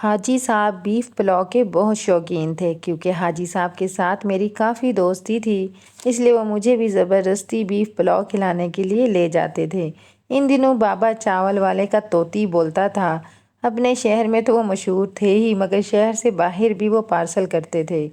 حاجی صاحب بیف پلاؤ کے بہت شوقین تھے۔ کیونکہ حاجی صاحب کے ساتھ میری کافی دوستی تھی، اس لیے وہ مجھے بھی زبردستی بیف پلاؤ کھلانے کے لیے لے جاتے تھے۔ ان دنوں بابا چاول والے کا طوطی بولتا تھا۔ اپنے شہر میں تو وہ مشہور تھے ہی، مگر شہر سے باہر بھی وہ پارسل کرتے تھے۔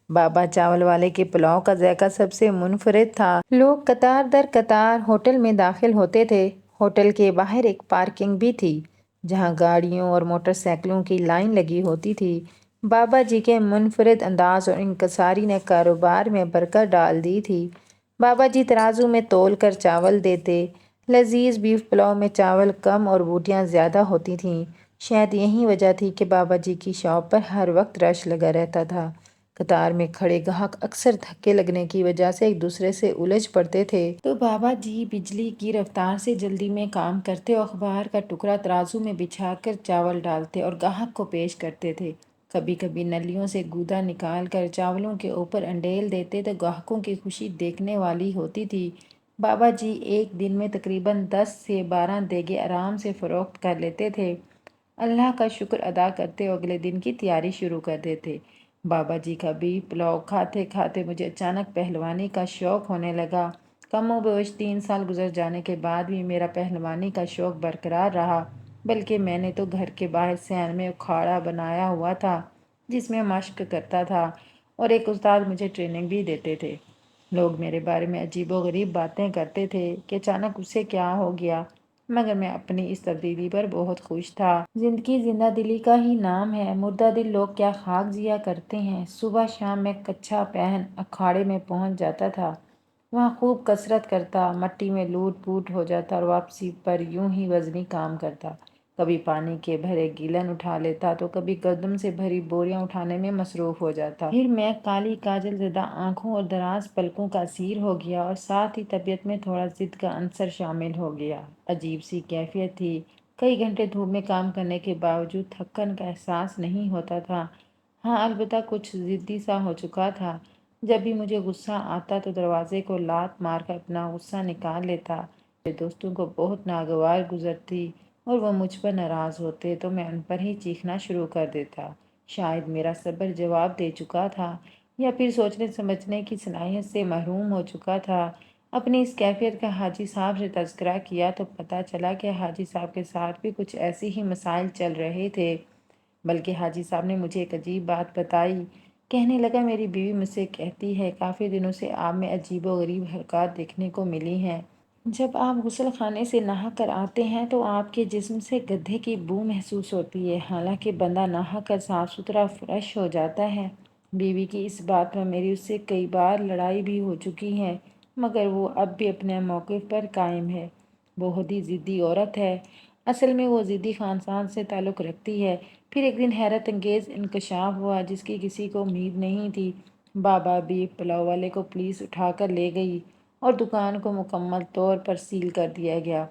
بابا چاول والے کے پلاؤ کا ذائقہ سب سے منفرد تھا۔ لوگ قطار در قطار ہوٹل میں داخل ہوتے تھے۔ ہوٹل کے باہر ایک پارکنگ بھی تھی، جہاں گاڑیوں اور موٹر سائیکلوں کی لائن لگی ہوتی تھی۔ بابا جی کے منفرد انداز اور انکساری نے کاروبار میں برکت ڈال دی تھی۔ بابا جی ترازو میں تول کر چاول دیتے۔ لذیذ بیف پلاؤ میں چاول کم اور بوٹیاں زیادہ ہوتی تھیں۔ شاید یہی وجہ تھی کہ بابا جی کی شاپ پر ہر وقت رش لگا رہتا تھا۔ قطار میں کھڑے گاہک اکثر دھکے لگنے کی وجہ سے ایک دوسرے سے الجھ پڑتے تھے، تو بابا جی بجلی کی رفتار سے جلدی میں کام کرتے اور اخبار کا ٹکڑا ترازو میں بچھا کر چاول ڈالتے اور گاہک کو پیش کرتے تھے۔ کبھی کبھی نلیوں سے گودا نکال کر چاولوں کے اوپر انڈیل دیتے تو گاہکوں کی خوشی دیکھنے والی ہوتی تھی۔ بابا جی ایک دن میں تقریباً 10 سے 12 دیگیں آرام سے فروخت کر لیتے تھے۔ اللہ کا شکر ادا کرتے اور اگلے دن کی تیاری شروع کر دیتے۔ بابا جی کا بیف پلاؤ کھاتے کھاتے مجھے اچانک پہلوانی کا شوق ہونے لگا۔ کم و بیش 3 سال گزر جانے کے بعد بھی میرا پہلوانی کا شوق برقرار رہا، بلکہ میں نے تو گھر کے باہر صحن میں اکھاڑا بنایا ہوا تھا، جس میں مشق کرتا تھا، اور ایک استاد مجھے ٹریننگ بھی دیتے تھے۔ لوگ میرے بارے میں عجیب و غریب باتیں کرتے تھے کہ اچانک اسے کیا ہو گیا، مگر میں اپنی اس تبدیلی پر بہت خوش تھا۔ زندگی زندہ دلی کا ہی نام ہے، مردہ دل لوگ کیا خاک جیا کرتے ہیں۔ صبح شام میں کچھا پہن اکھاڑے میں پہنچ جاتا تھا، وہاں خوب کسرت کرتا، مٹی میں لوٹ پوٹ ہو جاتا اور واپسی پر یوں ہی وزنی کام کرتا۔ کبھی پانی کے بھرے گیلن اٹھا لیتا تو کبھی گندم سے بھری بوریاں اٹھانے میں مصروف ہو جاتا۔ پھر میں کالی کاجل زدہ آنکھوں اور دراز پلکوں کا اسیر ہو گیا، اور ساتھ ہی طبیعت میں تھوڑا ضد کا عنصر شامل ہو گیا۔ عجیب سی کیفیت تھی۔ کئی گھنٹے دھوپ میں کام کرنے کے باوجود تھکن کا احساس نہیں ہوتا تھا۔ ہاں، البتہ کچھ ضدی سا ہو چکا تھا۔ جب بھی مجھے غصہ آتا تو دروازے کو لات مار کر اپنا غصہ نکال لیتا۔ میرے دوستوں کو بہت ناگوار گزرتی اور وہ مجھ پر ناراض ہوتے تو میں ان پر ہی چیخنا شروع کر دیتا۔ شاید میرا صبر جواب دے چکا تھا، یا پھر سوچنے سمجھنے کی صلاحیت سے محروم ہو چکا تھا۔ اپنی اس کیفیت کا حاجی صاحب سے تذکرہ کیا تو پتہ چلا کہ حاجی صاحب کے ساتھ بھی کچھ ایسے ہی مسائل چل رہے تھے۔ بلکہ حاجی صاحب نے مجھے ایک عجیب بات بتائی۔ کہنے لگا، میری بیوی مجھ سے کہتی ہے کافی دنوں سے آپ میں عجیب و غریب حرکات دیکھنے کو ملی ہیں۔ جب آپ غسل خانے سے نہا کر آتے ہیں تو آپ کے جسم سے گدھے کی بو محسوس ہوتی ہے، حالانکہ بندہ نہا کر صاف ستھرا فریش ہو جاتا ہے۔ بیوی کی اس بات پر میری اس سے کئی بار لڑائی بھی ہو چکی ہے، مگر وہ اب بھی اپنے موقف پر قائم ہے۔ بہت ہی ضدی عورت ہے۔ اصل میں وہ ضدی خاندان سے تعلق رکھتی ہے۔ پھر ایک دن حیرت انگیز انکشاف ہوا جس کی کسی کو امید نہیں تھی۔ بابا بیف پلاؤ والے کو پولیس اٹھا کر لے گئی اور دکان کو مکمل طور پر سیل کر دیا گیا۔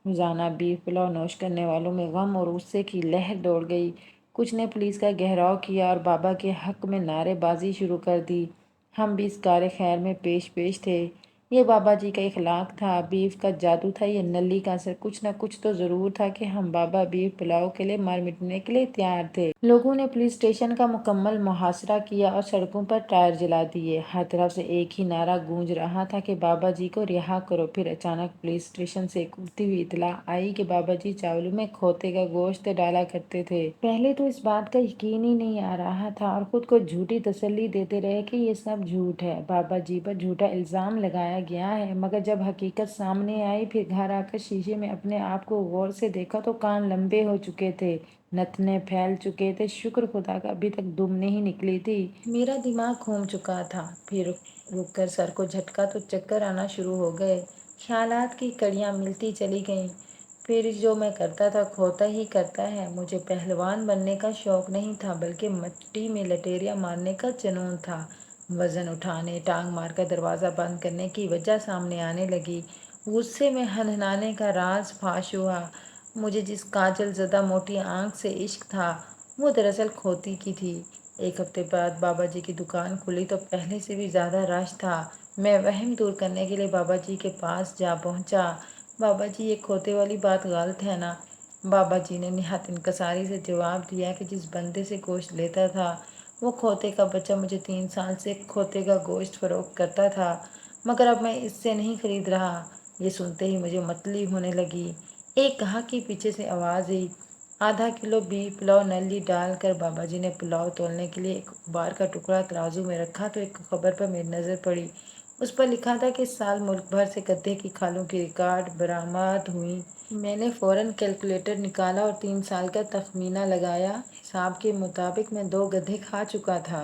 روزانہ بیف پلاؤ نوش کرنے والوں میں غم اور غصے کی لہر دوڑ گئی۔ کچھ نے پولیس کا گھیراؤ کیا اور بابا کے حق میں نعرے بازی شروع کر دی۔ ہم بھی اس کار خیر میں پیش تھے۔ یہ بابا جی کا اخلاق تھا، بیف کا جادو تھا، یہ نلی کا اثر، کچھ نہ کچھ تو ضرور تھا کہ ہم بابا بیف پلاؤ کے لیے مر مٹنے کے لیے تیار تھے۔ لوگوں نے پولیس اسٹیشن کا مکمل محاصرہ کیا اور سڑکوں پر ٹائر جلا دیے۔ ہر طرف سے ایک ہی نعرہ گونج رہا تھا کہ بابا جی کو رہا کرو۔ پھر اچانک پولیس اسٹیشن سے ایک اڑتی ہوئی اطلاع آئی کہ بابا جی چاولوں میں کھوتے کا گوشت ڈالا کرتے تھے۔ پہلے تو اس بات کا یقین ہی نہیں آ رہا تھا اور خود کو جھوٹی تسلی دیتے رہے کہ یہ سب جھوٹ ہے، بابا جی پر جھوٹا الزام لگایا گیا ہے۔ مگر جب حقیقت سامنے آئی، پھر گھر آ کر شیشے میں اپنے آپ کو غور سے دیکھا تو کان لمبے ہو چکے تھے، نتنے پھیل چکے تھے، شکر خدا کا ابھی تک دم نہیں نکلی تھی۔ میرا دماغ گھوم چکا تھا۔ پھر رک کر سر کو جھٹکا تو چکر آنا شروع ہو گئے۔ خیالات کی کڑیاں ملتی چلی گئیں۔ پھر جو میں کرتا تھا کھوتا ہی کرتا ہے۔ مجھے پہلوان بننے کا شوق نہیں تھا، بلکہ مٹی میں لٹیریاں مارنے کا جنون تھا۔ وزن اٹھانے، ٹانگ مار کر دروازہ بند کرنے کی وجہ سامنے آنے لگی۔ غصے میں ہنہنانے کا راز فاش ہوا۔ مجھے جس کاجل زدہ موٹی آنکھ سے عشق تھا، وہ دراصل کھوتی کی تھی۔ ایک ہفتے بعد بابا جی کی دکان کھلی تو پہلے سے بھی زیادہ رش تھا۔ میں وہم دور کرنے کے لیے بابا جی کے پاس جا پہنچا۔ بابا جی، یہ کھوتے والی بات غلط ہے نا؟ بابا جی نے نہایت انکساری سے جواب دیا کہ جس بندے سے گوشت لیتا تھا وہ کھوتے کا بچہ مجھے 3 سال سے کھوتے کا گوشت فروخت کرتا تھا، مگر اب میں اس سے نہیں خرید رہا۔ یہ سنتے ہی مجھے متلی ہونے لگی۔ ایک گاہک کی پیچھے سے آواز آئی، ½ کلو بیف پلاؤ نلی ڈال کر بابا جی نے پلاؤ تولنے کے لیے ایک اخبار کا ٹکڑا ترازو میں رکھا تو ایک خبر پر میری نظر پڑی۔ اس پر لکھا تھا کہ اس سال ملک بھر سے گدھے کی کھالوں کی ریکارڈ برآمد ہوئی۔ میں نے فوراً کیلکولیٹر نکالا اور 3 سال کا تخمینہ لگایا۔ حساب کے مطابق میں 2 گدھے کھا چکا تھا۔